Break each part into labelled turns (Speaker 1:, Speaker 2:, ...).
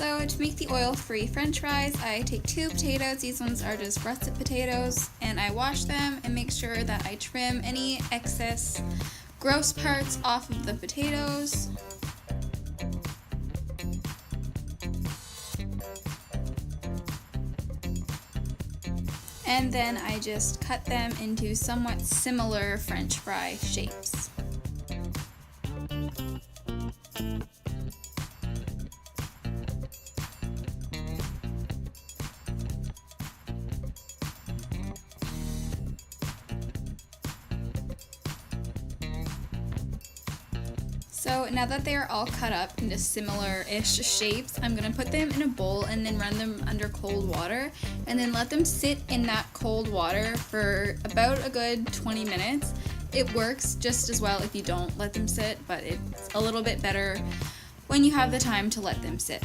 Speaker 1: So to make the oil-free french fries, I take 2 potatoes, these ones are just russet potatoes, and I wash them and make sure that I trim any excess gross parts off of the potatoes. And then I just cut them into somewhat similar french fry shapes. So now that they are all cut up into similar-ish shapes, I'm going to put them in a bowl and then run them under cold water and then let them sit in that cold water for about a good 20 minutes. It works just as well if you don't let them sit, but it's a little bit better when you have the time to let them sit.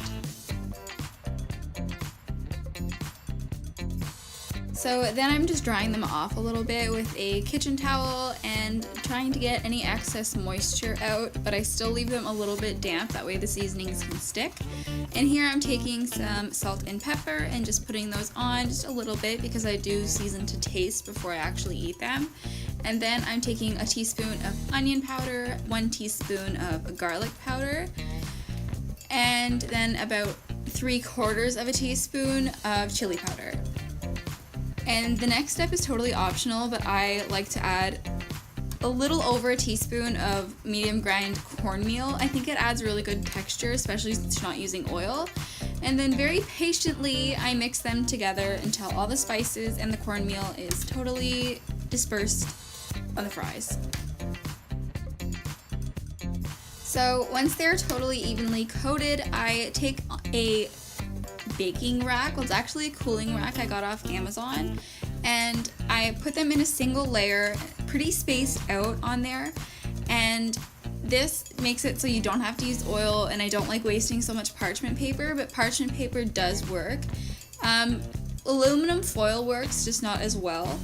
Speaker 1: So then I'm just drying them off a little bit with a kitchen towel and trying to get any excess moisture out, but I still leave them a little bit damp, that way the seasonings can stick. And here I'm taking some salt and pepper and just putting those on just a little bit because I do season to taste before I actually eat them. And then I'm taking a teaspoon of onion powder, 1 teaspoon of garlic powder, and then about 3/4 of a teaspoon of chili powder. And the next step is totally optional, but I like to add a little over a teaspoon of medium grind cornmeal. I think it adds really good texture, especially since you're not using oil. And then very patiently, I mix them together until all the spices and the cornmeal is totally dispersed on the fries. So once they're totally evenly coated, I take a baking rack, well it's actually a cooling rack I got off Amazon, and I put them in a single layer, pretty spaced out on there, and this makes it so you don't have to use oil, and I don't like wasting so much parchment paper, but parchment paper does work. Aluminum foil works, just not as well.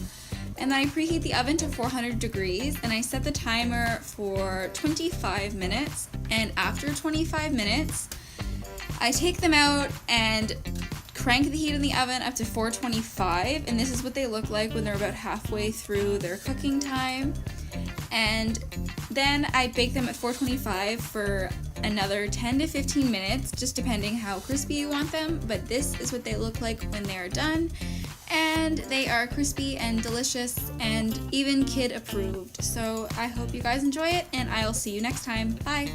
Speaker 1: And then I preheat the oven to 400 degrees and I set the timer for 25 minutes, and after 25 minutes I take them out and crank the heat in the oven up to 425, and this is what they look like when they're about halfway through their cooking time. And then I bake them at 425 for another 10 to 15 minutes, just depending how crispy you want them, but this is what they look like when they are done. And they are crispy and delicious and even kid approved. So I hope you guys enjoy it, and I'll see you next time. Bye!